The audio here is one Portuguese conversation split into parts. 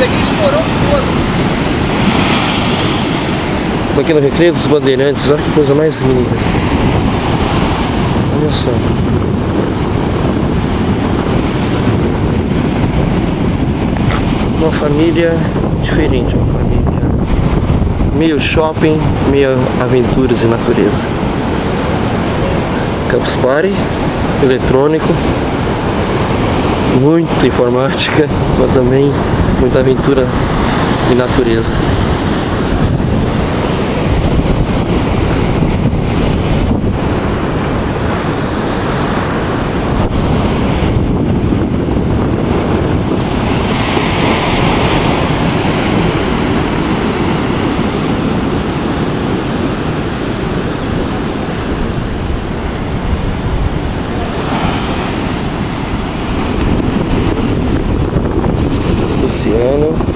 aqui estourou todo. Tô aqui no Recreio dos Bandeirantes, olha que coisa mais linda. Olha só. Uma família diferente, uma família meio shopping, meio aventuras e natureza. Campus Party, eletrônico, muita informática, mas também muita aventura e natureza. Luciano.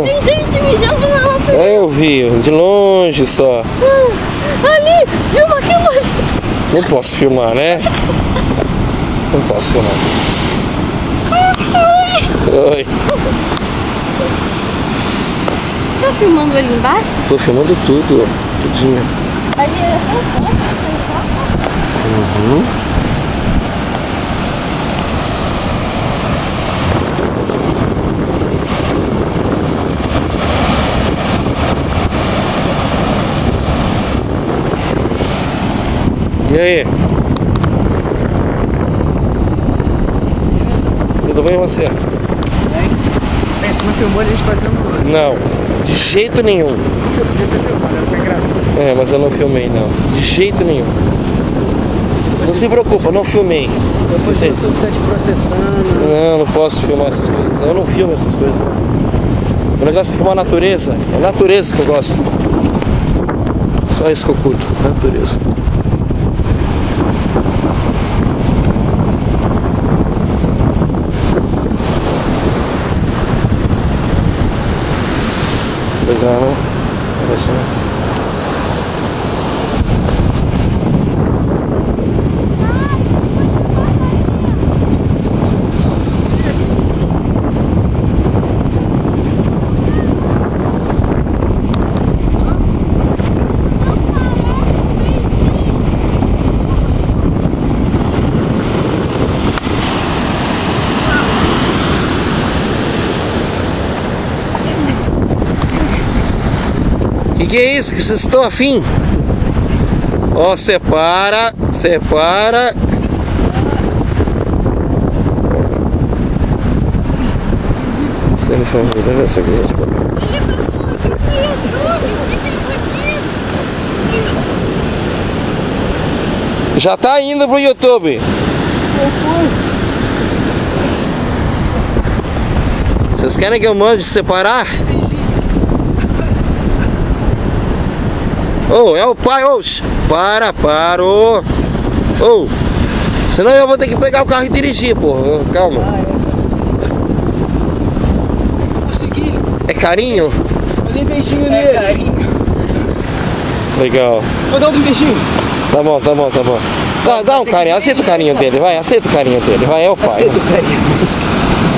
Tem gente mijando na natureza. Eu vi, de longe só. Ali, filma aqui, mano. Não posso filmar, né? Não posso filmar. Oi. Tá filmando ali embaixo? Tô filmando tudo, ó. Tudinho. Ali é Uhum. E aí? Tudo bem você? Bem, você não filmou a gente fazendo. Não, de jeito nenhum. Você podia ter filmado, era engraçado. É, mas eu não filmei não. De jeito nenhum. Não se preocupa, não filmei. Depois o YouTube tá te processando. Não, não posso filmar essas coisas. Eu não filmo essas coisas. O negócio é filmar a natureza. É a natureza que eu gosto. Só isso que eu curto, natureza. Legal, né? Olha só. Que é isso? Que vocês estão afim? Ó, separa, separa. Você não foi muito nessa igreja. Já tá indo pro YouTube. Vocês querem que eu mande separar? Oh, é o pai, ô, parou. Oh, senão eu vou ter que pegar o carro e dirigir, pô. Calma. Consegui. É carinho? Eu dei beijinho nele. É carinho. Legal. Vou dar outro beijinho. Tá bom. Dá um carinho, aceita o carinho dele, vai, aceita o carinho dele, vai, é o pai. Aceita o carinho.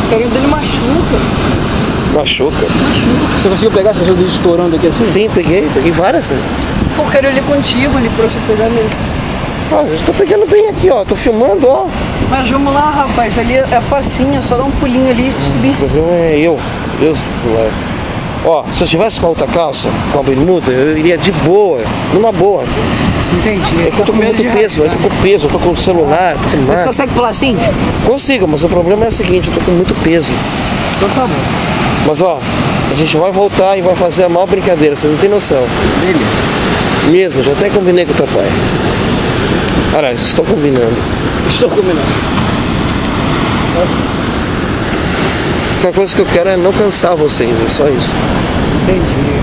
O carinho dele machuca. Machuca? Você conseguiu pegar essa ajuda estourando aqui assim? Sim, peguei várias. Pô, eu quero ir ali contigo ali pra você pegar nele. Ó, eu tô pegando bem aqui, ó, tô filmando, ó. Mas vamos lá, rapaz, ali é facinho, só dá um pulinho ali e subir. O problema é eu. Ó, se eu tivesse com a outra calça, com a bermuda, eu iria de boa, numa boa. Entendi. É que eu tô com muito peso, eu tô com peso, eu tô com o celular, tô com Mas nada. você consegue pular assim? Consigo, mas o problema é o seguinte, eu tô com muito peso. Então tá bom. Mas ó, a gente vai voltar e vai fazer a maior brincadeira, você não tem noção. Beleza. Mesmo, já até combinei com o teu pai. Aliás, estou combinando. Estou combinando. A única coisa que eu quero é não cansar vocês, é só isso. Entendi.